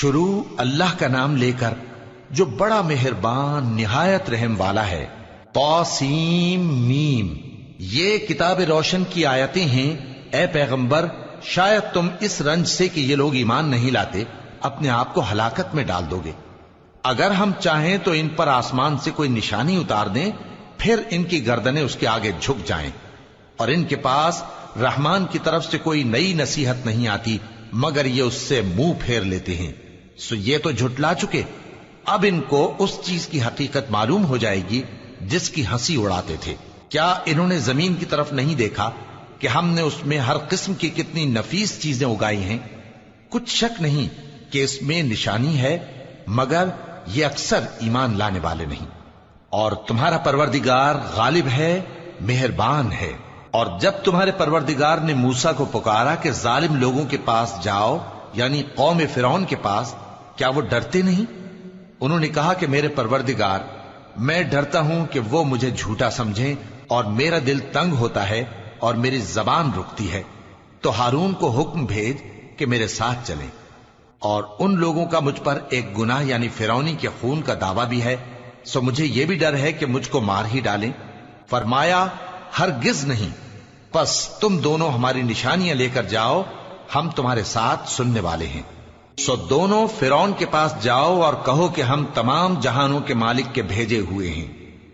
شروع اللہ کا نام لے کر جو بڑا مہربان نہایت رحم والا ہے۔ طاسیم میم، یہ کتاب روشن کی آیتیں ہیں۔ اے پیغمبر، شاید تم اس رنج سے کہ یہ لوگ ایمان نہیں لاتے اپنے آپ کو ہلاکت میں ڈال دو گے۔ اگر ہم چاہیں تو ان پر آسمان سے کوئی نشانی اتار دیں، پھر ان کی گردنیں اس کے آگے جھک جائیں، اور ان کے پاس رحمان کی طرف سے کوئی نئی نصیحت نہیں آتی مگر یہ اس سے منہ پھیر لیتے ہیں۔ سو یہ تو جھٹلا چکے، اب ان کو اس چیز کی حقیقت معلوم ہو جائے گی جس کی ہنسی اڑاتے تھے۔ کیا انہوں نے زمین کی طرف نہیں دیکھا کہ ہم نے اس میں ہر قسم کی کتنی نفیس چیزیں اگائی ہیں؟ کچھ شک نہیں کہ اس میں نشانی ہے، مگر یہ اکثر ایمان لانے والے نہیں۔ اور تمہارا پروردگار غالب ہے، مہربان ہے۔ اور جب تمہارے پروردگار نے موسیٰ کو پکارا کہ ظالم لوگوں کے پاس جاؤ، یعنی قوم فرعون کے پاس، کیا وہ ڈرتے نہیں؟ انہوں نے کہا کہ میرے پروردگار، میں ڈرتا ہوں کہ وہ مجھے جھوٹا سمجھیں، اور میرا دل تنگ ہوتا ہے اور میری زبان رکتی ہے۔ تو ہارون کو حکم بھیج کہ میرے ساتھ چلیں۔ اور ان لوگوں کا مجھ پر ایک گناہ یعنی فرعونی کے خون کا دعویٰ بھی ہے، سو مجھے یہ بھی ڈر ہے کہ مجھ کو مار ہی ڈالیں۔ فرمایا ہرگز نہیں، پس تم دونوں ہماری نشانیاں لے کر جاؤ، ہم تمہارے ساتھ سننے والے ہیں۔ سو دونوں فرعون کے پاس جاؤ اور کہو کہ ہم تمام جہانوں کے مالک کے بھیجے ہوئے ہیں،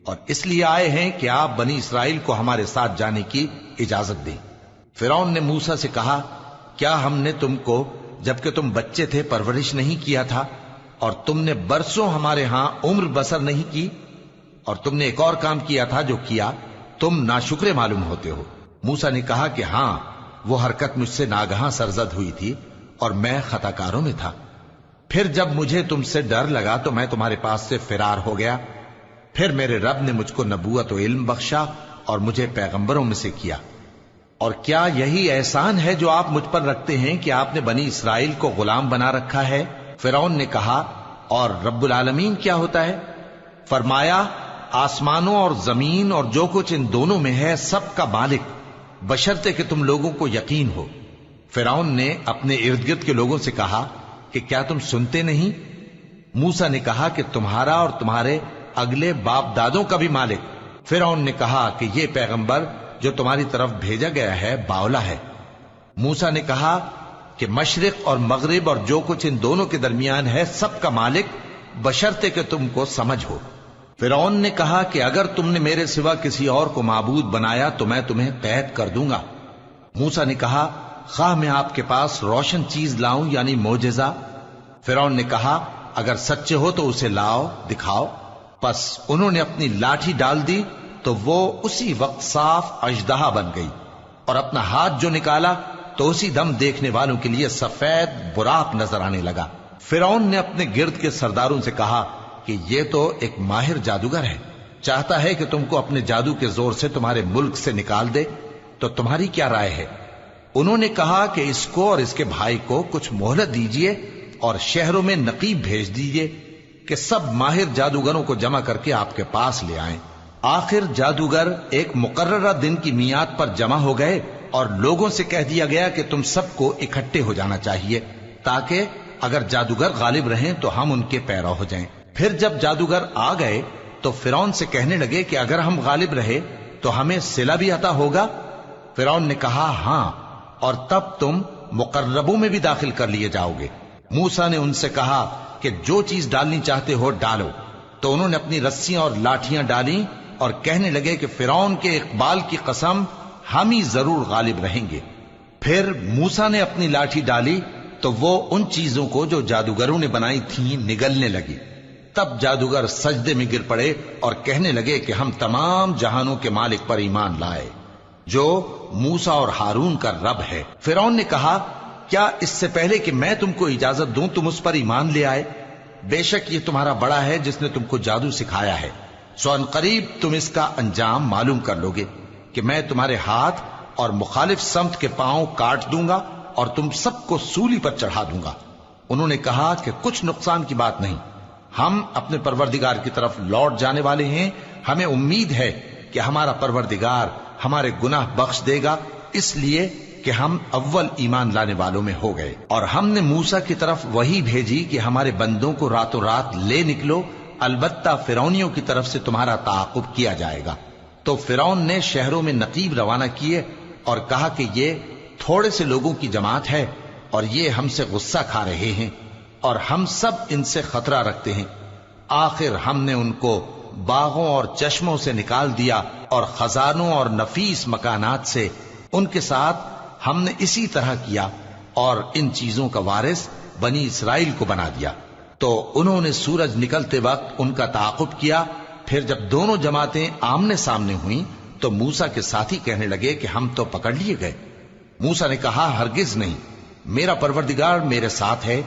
اور اس لیے آئے ہیں کہ آپ بنی اسرائیل کو ہمارے ساتھ جانے کی اجازت دیں۔ فرعون نے موسیٰ سے کہا، کیا ہم نے تم کو جبکہ تم بچے تھے پرورش نہیں کیا تھا، اور تم نے برسوں ہمارے ہاں عمر بسر نہیں کی؟ اور تم نے ایک اور کام کیا تھا جو کیا، تم ناشکرے معلوم ہوتے ہو۔ موسیٰ نے کہا کہ ہاں، وہ حرکت مجھ سے ناگہاں سرزد ہوئی تھی اور میں خطا کاروں میں تھا۔ پھر جب مجھے تم سے ڈر لگا تو میں تمہارے پاس سے فرار ہو گیا۔ پھر میرے رب نے مجھ کو نبوت و علم بخشا اور مجھے پیغمبروں میں سے کیا۔ اور کیا یہی احسان ہے جو آپ مجھ پر رکھتے ہیں کہ آپ نے بنی اسرائیل کو غلام بنا رکھا ہے؟ فرعون نے کہا، اور رب العالمین کیا ہوتا ہے؟ فرمایا، آسمانوں اور زمین اور جو کچھ ان دونوں میں ہے سب کا مالک، بشرطے کہ تم لوگوں کو یقین ہو۔ فرعون نے اپنے ارد گرد کے لوگوں سے کہا کہ کیا تم سنتے نہیں؟ موسیٰ نے کہا کہ تمہارا اور تمہارے اگلے باپ دادوں کا بھی مالک۔ فرعون نے کہا کہ یہ پیغمبر جو تمہاری طرف بھیجا گیا ہے باولا ہے۔ موسیٰ نے کہا کہ مشرق اور مغرب اور جو کچھ ان دونوں کے درمیان ہے سب کا مالک، بشرطے کہ تم کو سمجھ ہو۔ فرعون نے کہا کہ اگر تم نے میرے سوا کسی اور کو معبود بنایا تو میں تمہیں قید کر دوں گا۔ موسیٰ نے کہا، خواہ میں آپ کے پاس روشن چیز لاؤں یعنی معجزہ؟ فرعون نے کہا، اگر سچے ہو تو اسے لاؤ، دکھاؤ۔ پس انہوں نے اپنی لاٹھی ڈال دی تو وہ اسی وقت صاف اژدہا بن گئی، اور اپنا ہاتھ جو نکالا تو اسی دم دیکھنے والوں کے لیے سفید براق نظر آنے لگا۔ فرعون نے اپنے گرد کے سرداروں سے کہا کہ یہ تو ایک ماہر جادوگر ہے، چاہتا ہے کہ تم کو اپنے جادو کے زور سے تمہارے ملک سے نکال دے، تو تمہاری کیا رائے ہے؟ انہوں نے کہا کہ اس کو اور اس کے بھائی کو کچھ مہلت دیجئے اور شہروں میں نقیب بھیج دیجئے کہ سب ماہر جادوگروں کو جمع کر کے آپ کے پاس لے آئیں۔ آخر جادوگر ایک مقررہ دن کی میعاد پر جمع ہو گئے اور لوگوں سے کہہ دیا گیا کہ تم سب کو اکٹھے ہو جانا چاہیے تاکہ اگر جادوگر غالب رہیں تو ہم ان کے پیرو ہو جائیں۔ پھر جب جادوگر آ گئے تو فرعون سے کہنے لگے کہ اگر ہم غالب رہے تو ہمیں صلہ بھی عطا ہوگا؟ فرعون نے کہا، ہاں، اور تب تم مقربوں میں بھی داخل کر لیے جاؤ گے۔ موسیٰ نے ان سے کہا کہ جو چیز ڈالنی چاہتے ہو ڈالو، تو انہوں نے اپنی رسیاں اور لاٹھیاں ڈالیں اور کہنے لگے کہ فرعون کے اقبال کی قسم، ہم ہی ضرور غالب رہیں گے۔ پھر موسیٰ نے اپنی لاٹھی ڈالی تو وہ ان چیزوں کو جو جادوگروں نے بنائی تھیں نگلنے لگی۔ تب جادوگر سجدے میں گر پڑے اور کہنے لگے کہ ہم تمام جہانوں کے مالک پر ایمان لائے جو موسیٰ اور ہارون کا رب ہے۔ فرعون نے کہا، کیا اس سے پہلے کہ میں تم کو اجازت دوں تم اس پر ایمان لے آئے؟ بے شک یہ تمہارا بڑا ہے جس نے تم کو جادو سکھایا ہے، سو ان قریب تم اس کا انجام معلوم کر لو گے کہ میں تمہارے ہاتھ اور مخالف سمت کے پاؤں کاٹ دوں گا اور تم سب کو سولی پر چڑھا دوں گا۔ انہوں نے کہا کہ کچھ نقصان کی بات نہیں، ہم اپنے پروردگار کی طرف لوٹ جانے والے ہیں، ہمیں امید ہے کہ ہمارا پروردگار ہمارے گناہ بخش دے گا، اس لیے کہ ہم اول ایمان لانے والوں میں ہو گئے، اور ہم نے موسیٰ کی طرف وحی بھیجی کہ ہمارے بندوں کو راتوں رات لے نکلو، البتہ فرعونیوں کی طرف سے تمہارا تعاقب کیا جائے گا۔ تو فرعون نے شہروں میں نقیب روانہ کیے اور کہا کہ یہ تھوڑے سے لوگوں کی جماعت ہے اور یہ ہم سے غصہ کھا رہے ہیں اور ہم سب ان سے خطرہ رکھتے ہیں۔ آخر ہم نے ان کو باغوں اور چشموں سے نکال دیا اور خزانوں اور نفیس مکانات سے، ان کے ساتھ ہم نے اسی طرح کیا اور ان چیزوں کا وارث بنی اسرائیل کو بنا دیا۔ تو انہوں نے سورج نکلتے وقت ان کا تعاقب کیا، پھر جب دونوں جماعتیں آمنے سامنے ہوئیں تو موسیٰ کے ساتھی کہنے لگے کہ ہم تو پکڑ لیے گئے۔ موسیٰ نے کہا ہرگز نہیں، میرا پروردگار میرے ساتھ ہے،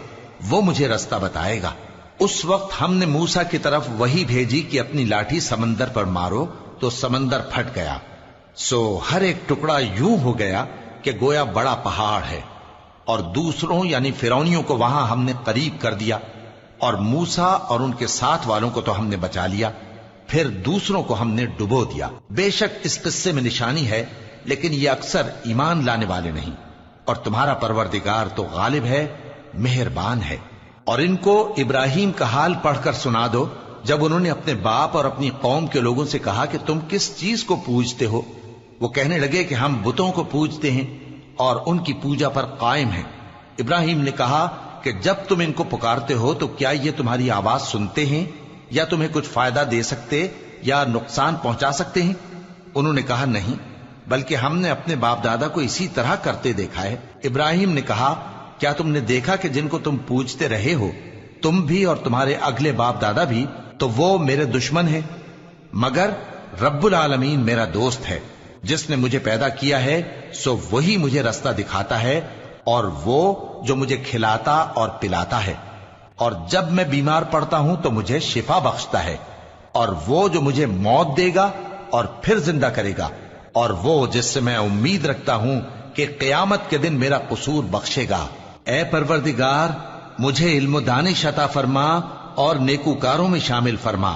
وہ مجھے رستہ بتائے گا۔ اس وقت ہم نے موسیٰ کی طرف وحی بھیجی کہ اپنی لاٹھی سمندر پر مارو، تو سمندر پھٹ گیا، سو ہر ایک ٹکڑا یوں ہو گیا کہ گویا بڑا پہاڑ ہے، اور دوسروں یعنی فرعونیوں کو وہاں ہم نے قریب کر دیا، اور موسیٰ اور ان کے ساتھ والوں کو تو ہم نے بچا لیا، پھر دوسروں کو ہم نے ڈبو دیا۔ بے شک اس قصے میں نشانی ہے، لیکن یہ اکثر ایمان لانے والے نہیں، اور تمہارا پروردگار تو غالب ہے، مہربان ہے۔ اور ان کو ابراہیم کا حال پڑھ کر سنا دو جب انہوں نے اپنے باپ اور اپنی قوم کے لوگوں سے کہا کہ تم کس چیز کو پوجتے ہو؟ وہ کہنے لگے کہ ہم بتوں کو پوجتے ہیں اور ان کی پوجا پر قائم ہیں۔ ابراہیم نے کہا کہ جب تم ان کو پکارتے ہو تو کیا یہ تمہاری آواز سنتے ہیں یا تمہیں کچھ فائدہ دے سکتے یا نقصان پہنچا سکتے ہیں؟ انہوں نے کہا نہیں، بلکہ ہم نے اپنے باپ دادا کو اسی طرح کرتے دیکھا ہے۔ ابراہیم نے کہا کیا تم نے دیکھا کہ جن کو تم پوجتے رہے ہو، تم بھی اور تمہارے اگلے باپ دادا بھی، تو وہ میرے دشمن ہیں، مگر رب العالمین میرا دوست ہے، جس نے مجھے پیدا کیا ہے سو وہی مجھے رستہ دکھاتا ہے، اور وہ جو مجھے کھلاتا اور پلاتا ہے، اور جب میں بیمار پڑتا ہوں تو مجھے شفا بخشتا ہے، اور وہ جو مجھے موت دے گا اور پھر زندہ کرے گا، اور وہ جس سے میں امید رکھتا ہوں کہ قیامت کے دن میرا قصور بخشے گا۔ اے پروردگار، مجھے علم و دانش عطا فرما اور نیکوکاروں میں شامل فرما،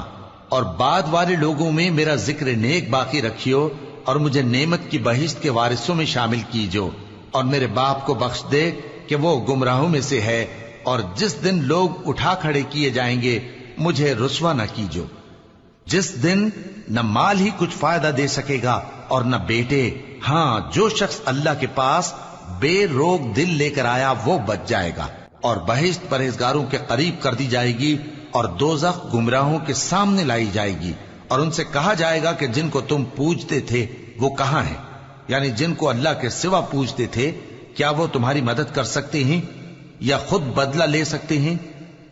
اور بعد والے لوگوں میں میرا ذکر نیک باقی رکھیو، اور مجھے نعمت کی بہشت کے وارثوں میں شامل کیجو، اور میرے باپ کو بخش دے کہ وہ گمراہوں میں سے ہے، اور جس دن لوگ اٹھا کھڑے کیے جائیں گے مجھے رسوا نہ کیجو، جس دن نہ مال ہی کچھ فائدہ دے سکے گا اور نہ بیٹے، ہاں جو شخص اللہ کے پاس بے روک دل لے کر آیا وہ بچ جائے گا، اور بہشت پرہیزگاروں کے قریب کر دی جائے گی، اور دوزخ گمراہوں کے سامنے لائی جائے گی، اور ان سے کہا جائے گا کہ جن کو تم پوجتے تھے وہ کہاں ہیں؟ یعنی جن کو اللہ کے سوا پوجتے تھے، کیا وہ تمہاری مدد کر سکتے ہیں یا خود بدلہ لے سکتے ہیں؟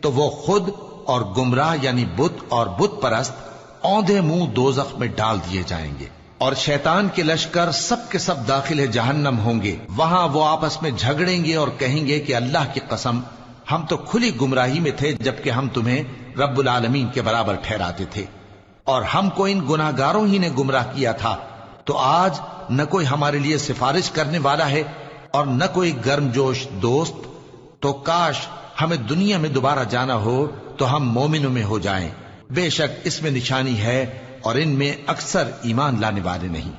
تو وہ خود اور گمراہ یعنی بت اور بت پرست اوندھے منہ دوزخ میں ڈال دیے جائیں گے، اور شیطان کے لشکر سب کے سب داخل جہنم ہوں گے، وہاں وہ آپس میں جھگڑیں گے اور کہیں گے کہ اللہ کی قسم ہم تو کھلی گمراہی میں تھے جبکہ ہم تمہیں رب العالمین کے برابر ٹھہراتے تھے، اور ہم کو ان گناہگاروں ہی نے گمراہ کیا تھا، تو آج نہ کوئی ہمارے لیے سفارش کرنے والا ہے اور نہ کوئی گرم جوش دوست، تو کاش ہمیں دنیا میں دوبارہ جانا ہو تو ہم مومنوں میں ہو جائیں۔ بے شک اس میں نشانی ہے اور ان میں اکثر ایمان لانے والے نہیں،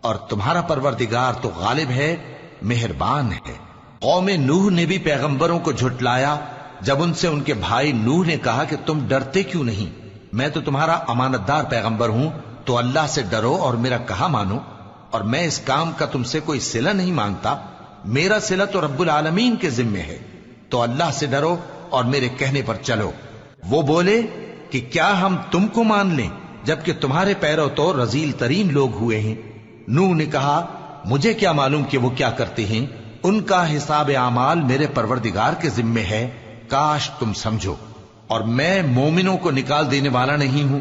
اور تمہارا پروردگار تو غالب ہے، مہربان ہے۔ قوم نوح نے بھی پیغمبروں کو جھٹلایا جب ان سے ان کے بھائی نوح نے کہا کہ تم ڈرتے کیوں نہیں؟ میں تو تمہارا امانت دار پیغمبر ہوں، تو اللہ سے ڈرو اور میرا کہا مانو، اور میں اس کام کا تم سے کوئی صلہ نہیں مانگتا، میرا صلہ تو رب العالمین کے ذمے ہے، تو اللہ سے ڈرو اور میرے کہنے پر چلو۔ وہ بولے کہ کیا ہم تم کو مان لیں جبکہ تمہارے پیرو تو رذیل ترین لوگ ہوئے ہیں؟ نوح نے کہا مجھے کیا معلوم کہ وہ کیا کرتے ہیں، ان کا حساب اعمال میرے پروردگار کے ذمے ہے، کاش تم سمجھو، اور میں مومنوں کو نکال دینے والا نہیں ہوں،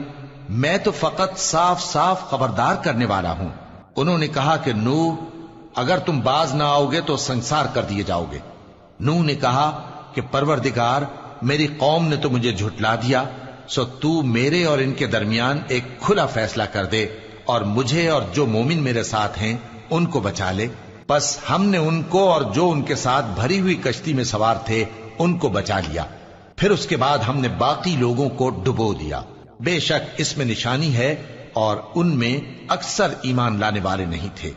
میں تو فقط صاف صاف خبردار کرنے والا ہوں۔ انہوں نے کہا کہ نوح اگر تم باز نہ آؤ گے تو سنسار کر دیے جاؤ گے۔ نوح نے کہا کہ پروردگار میری قوم نے تو مجھے جھٹلا دیا، سو تو میرے اور ان کے درمیان ایک کھلا فیصلہ کر دے اور مجھے اور جو مومن میرے ساتھ ہیں ان کو بچا لے۔ بس ہم نے ان کو اور جو ان کے ساتھ بھری ہوئی کشتی میں سوار تھے ان کو بچا لیا، پھر اس کے بعد ہم نے باقی لوگوں کو ڈبو دیا۔ بے شک اس میں نشانی ہے اور ان میں اکثر ایمان لانے والے نہیں تھے۔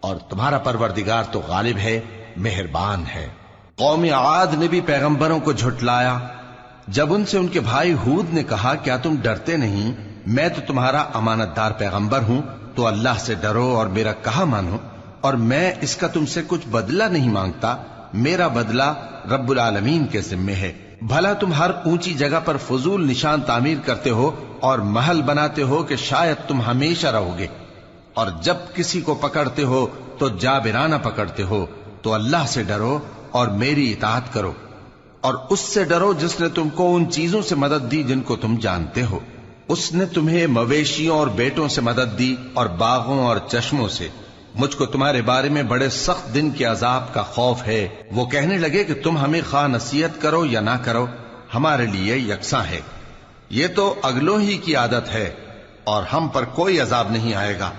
اور تمہارا پروردگار تو غالب ہے، مہربان ہے۔ قوم عاد نے بھی پیغمبروں کو جھٹلایا جب ان سے ان کے بھائی ہود نے کہا کیا تم ڈرتے نہیں، میں تو تمہارا امانت دار پیغمبر ہوں، تو اللہ سے ڈرو اور میرا کہا مانو، اور میں اس کا تم سے کچھ بدلہ نہیں مانگتا، میرا بدلہ رب العالمین کے ذمے ہے۔ بھلا تم ہر اونچی جگہ پر فضول نشان تعمیر کرتے ہو اور محل بناتے ہو کہ شاید تم ہمیشہ رہو گے، اور جب کسی کو پکڑتے ہو تو جابرانہ پکڑتے ہو، تو اللہ سے ڈرو اور میری اطاعت کرو، اور اس سے ڈرو جس نے تم کو ان چیزوں سے مدد دی جن کو تم جانتے ہو۔ اس نے تمہیں مویشیوں اور بیٹوں سے مدد دی اور باغوں اور چشموں سے۔ مجھ کو تمہارے بارے میں بڑے سخت دن کے عذاب کا خوف ہے۔ وہ کہنے لگے کہ تم ہمیں خواہ نصیحت کرو یا نہ کرو، ہمارے لیے یکساں ہے، یہ تو اگلوں ہی کی عادت ہے، اور ہم پر کوئی عذاب نہیں آئے گا۔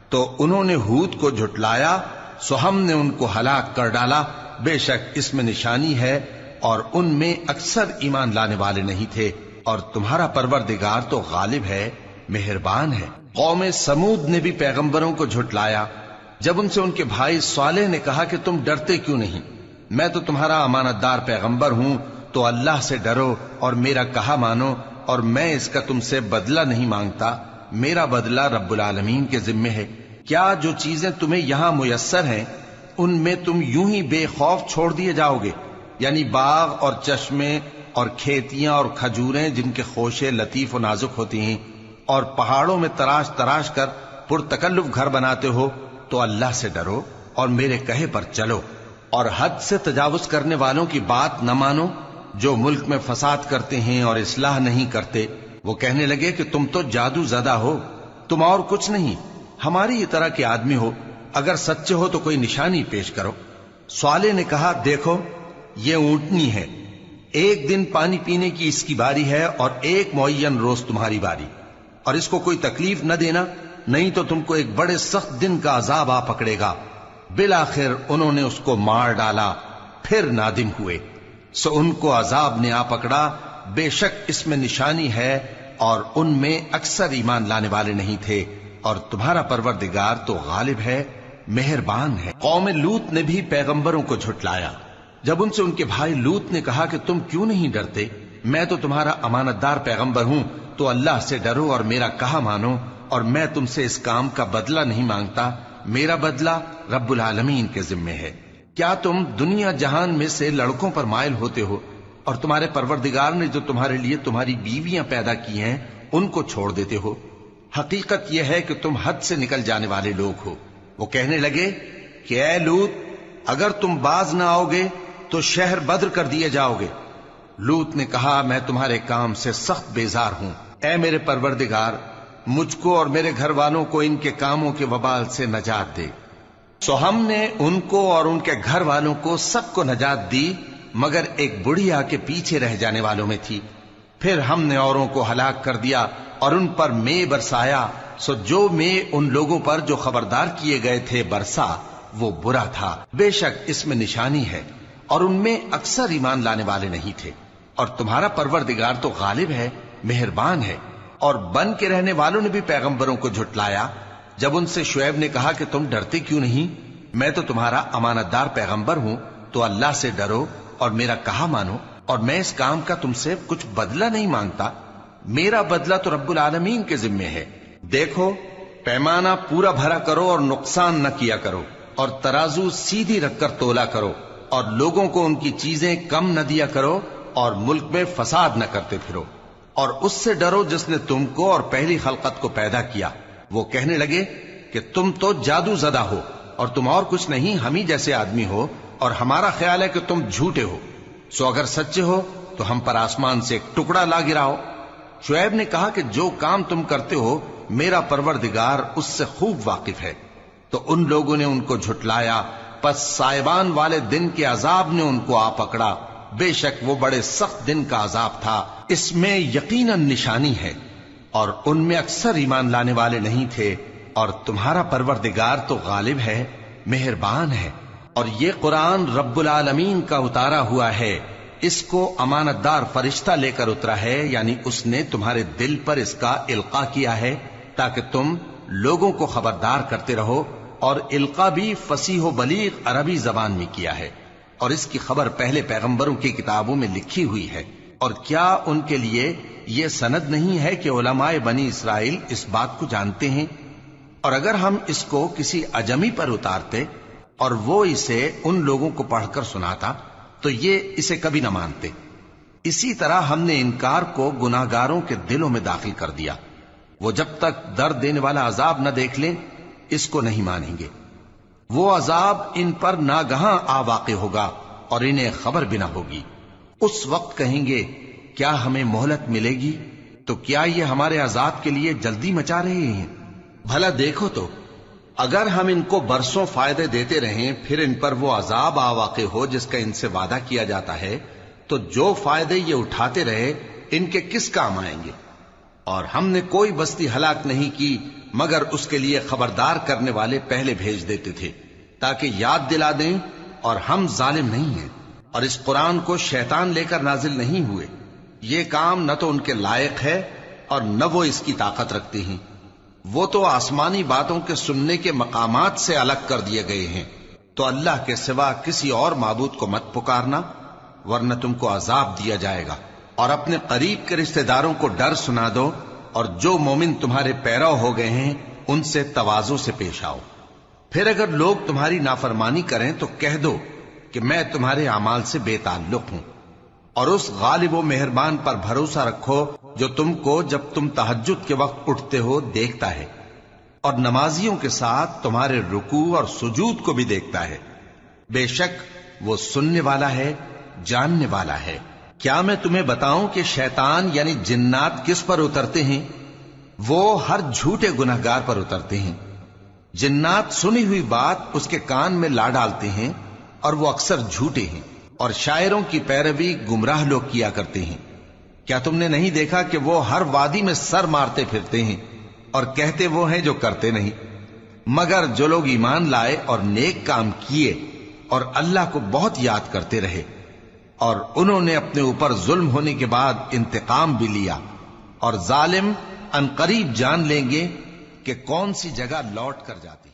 تو انہوں نے ہود کو جھٹلایا، سو ہم نے ان کو ہلاک کر ڈالا۔ بے شک اس میں نشانی ہے، اور ان میں اکثر ایمان لانے والے نہیں تھے، اور تمہارا پروردگار تو غالب ہے، مہربان ہے۔ قوم سمود نے بھی پیغمبروں کو جھٹلایا جب ان سے ان کے بھائی صالح نے کہا کہ تم ڈرتے کیوں نہیں، میں تو تمہارا امانت دار پیغمبر ہوں، تو اللہ سے ڈرو اور میرا کہا مانو، اور میں اس کا تم سے بدلہ نہیں مانگتا، میرا بدلہ رب العالمین کے ذمے ہے۔ کیا جو چیزیں تمہیں یہاں میسر ہیں ان میں تم یوں ہی بے خوف چھوڑ دیے جاؤ گے؟ یعنی باغ اور چشمے اور کھیتیاں اور کھجوریں جن کے خوشے لطیف و نازک ہوتی ہیں، اور پہاڑوں میں تراش تراش کر پرتکلف گھر بناتے ہو، تو اللہ سے ڈرو اور میرے کہے پر چلو، اور حد سے تجاوز کرنے والوں کی بات نہ مانو جو ملک میں فساد کرتے ہیں اور اصلاح نہیں کرتے۔ وہ کہنے لگے کہ تم تو جادو زدہ ہو، تم اور کچھ نہیں، ہماری یہ طرح کے آدمی ہو، اگر سچے ہو تو کوئی نشانی پیش کرو۔ صالح نے کہا دیکھو یہ اونٹنی ہے، ایک دن پانی پینے کی اس کی باری ہے اور ایک معین روز تمہاری باری، اور اس کو کوئی تکلیف نہ دینا، نہیں تو تم کو ایک بڑے سخت دن کا عذاب آ پکڑے گا۔ بالآخر انہوں نے اس کو مار ڈالا، پھر نادم ہوئے، سو ان کو عذاب نے آ پکڑا۔ بے شک اس میں نشانی ہے، اور ان میں اکثر ایمان لانے والے نہیں تھے، اور تمہارا پروردگار تو غالب ہے، مہربان ہے۔ قوم لوط نے بھی پیغمبروں کو جھٹلایا جب ان سے ان کے بھائی لوط نے کہا کہ تم کیوں نہیں ڈرتے، میں تو تمہارا امانت دار پیغمبر ہوں، تو اللہ سے ڈرو اور میرا کہا مانو، اور میں تم سے اس کام کا بدلہ نہیں مانگتا، میرا بدلہ رب العالمین کے ذمے ہے۔ کیا تم دنیا جہان میں سے لڑکوں پر مائل ہوتے ہو، اور تمہارے پروردگار نے جو تمہارے لیے تمہاری بیویاں پیدا کی ہیں ان کو چھوڑ دیتے ہو؟ حقیقت یہ ہے کہ تم حد سے نکل جانے والے لوگ ہو۔ وہ کہنے لگے کہ اے لوط اگر تم باز نہ آؤ گے تو شہر بدر کر دیے جاؤ گے۔ لوط نے کہا میں تمہارے کام سے سخت بیزار ہوں، اے میرے پروردگار مجھ کو اور میرے گھر والوں کو ان کے کاموں کے وبال سے نجات دے۔ سو ہم نے ان کو اور ان کے گھر والوں کو سب کو نجات دی، مگر ایک بڑھیا کے پیچھے رہ جانے والوں میں تھی۔ پھر ہم نے اوروں کو ہلاک کر دیا اور ان پر مے برسایا، سو جو مے ان لوگوں پر جو خبردار کیے گئے تھے برسا وہ برا تھا۔ بے شک اس میں نشانی ہے، اور ان میں اکثر ایمان لانے والے نہیں تھے، اور تمہارا پروردگار تو غالب ہے، مہربان ہے۔ اور بن کے رہنے والوں نے بھی پیغمبروں کو جھٹلایا جب ان سے شعیب نے کہا کہ تم ڈرتے کیوں نہیں، میں تو تمہارا امانت دار پیغمبر ہوں، تو اللہ سے ڈرو اور میرا کہا مانو، اور میں اس کام کا تم سے کچھ بدلہ نہیں مانگتا، میرا بدلہ تو رب العالمین کے ذمے ہے۔ دیکھو پیمانہ پورا بھرا کرو اور نقصان نہ کیا کرو، اور ترازو سیدھی رکھ کر تولا کرو، اور لوگوں کو ان کی چیزیں کم نہ دیا کرو، اور ملک میں فساد نہ کرتے پھرو، اور اس سے ڈرو جس نے تم کو اور پہلی خلقت کو پیدا کیا۔ وہ کہنے لگے کہ تم تو جادو زدہ ہو، اور تم اور کچھ نہیں، ہم ہی جیسے آدمی ہو، اور ہمارا خیال ہے کہ تم جھوٹے ہو، سو اگر سچے ہو تو ہم پر آسمان سے ایک ٹکڑا لا گراؤ۔ شعیب نے کہا کہ جو کام تم کرتے ہو میرا پروردگار اس سے خوب واقف ہے۔ تو ان لوگوں نے ان کو جھٹلایا، پس سائبان والے دن کے عذاب نے ان کو آ پکڑا، بے شک وہ بڑے سخت دن کا عذاب تھا، اس میں یقیناً نشانی ہے، اور ان میں اکثر ایمان لانے والے نہیں تھے، اور تمہارا پروردگار تو غالب ہے، مہربان ہے۔ اور یہ قرآن رب العالمین کا اتارا ہوا ہے، اس کو امانت دار فرشتہ لے کر اترا ہے، یعنی اس نے تمہارے دل پر اس کا القاء کیا ہے تاکہ تم لوگوں کو خبردار کرتے رہو اور القا بھی فصیح و بلیغ عربی زبان میں کیا ہے، اور اس کی خبر پہلے پیغمبروں کی کتابوں میں لکھی ہوئی ہے۔ اور کیا ان کے لیے یہ سند نہیں ہے کہ علماء بنی اسرائیل اس بات کو جانتے ہیں؟ اور اگر ہم اس کو کسی اجمی پر اتارتے اور وہ اسے ان لوگوں کو پڑھ کر سناتا تو یہ اسے کبھی نہ مانتے۔ اسی طرح ہم نے انکار کو گناہگاروں کے دلوں میں داخل کر دیا، وہ جب تک درد دینے والا عذاب نہ دیکھ لیں اس کو نہیں مانیں گے۔ وہ عذاب ان پر ناگہاں آ واقع ہوگا اور انہیں خبر بھی نہ ہوگی۔ اس وقت کہیں گے کیا ہمیں مہلت ملے گی؟ تو کیا یہ ہمارے عذاب کے لیے جلدی مچا رہے ہیں؟ بھلا دیکھو تو اگر ہم ان کو برسوں فائدے دیتے رہیں پھر ان پر وہ عذاب آ واقع ہو جس کا ان سے وعدہ کیا جاتا ہے تو جو فائدے یہ اٹھاتے رہے ان کے کس کام آئیں گے؟ اور ہم نے کوئی بستی ہلاک نہیں کی مگر اس کے لیے خبردار کرنے والے پہلے بھیج دیتے تھے تاکہ یاد دلا دیں، اور ہم ظالم نہیں ہیں۔ اور اس قرآن کو شیطان لے کر نازل نہیں ہوئے، یہ کام نہ تو ان کے لائق ہے اور نہ وہ اس کی طاقت رکھتے ہیں۔ وہ تو آسمانی باتوں کے سننے کے مقامات سے الگ کر دیے گئے ہیں۔ تو اللہ کے سوا کسی اور معبود کو مت پکارنا ورنہ تم کو عذاب دیا جائے گا۔ اور اپنے قریب کے رشتہ داروں کو ڈر سنا دو، اور جو مومن تمہارے پیرو ہو گئے ہیں ان سے تواضع سے پیش آؤ۔ پھر اگر لوگ تمہاری نافرمانی کریں تو کہہ دو کہ میں تمہارے اعمال سے بے تعلق ہوں، اور اس غالب و مہربان پر بھروسہ رکھو جو تم کو جب تم تہجد کے وقت اٹھتے ہو دیکھتا ہے، اور نمازیوں کے ساتھ تمہارے رکوع اور سجود کو بھی دیکھتا ہے۔ بے شک وہ سننے والا ہے، جاننے والا ہے۔ کیا میں تمہیں بتاؤں کہ شیطان یعنی جنات کس پر اترتے ہیں؟ وہ ہر جھوٹے گنہگار پر اترتے ہیں۔ جنات سنی ہوئی بات اس کے کان میں لا ڈالتے ہیں اور وہ اکثر جھوٹے ہیں، اور شاعروں کی پیروی گمراہ لوگ کیا کرتے ہیں۔ کیا تم نے نہیں دیکھا کہ وہ ہر وادی میں سر مارتے پھرتے ہیں اور کہتے وہ ہیں جو کرتے نہیں؟ مگر جو لوگ ایمان لائے اور نیک کام کیے اور اللہ کو بہت یاد کرتے رہے، اور انہوں نے اپنے اوپر ظلم ہونے کے بعد انتقام بھی لیا، اور ظالم ان قریب جان لیں گے کہ کون سی جگہ لوٹ کر جاتی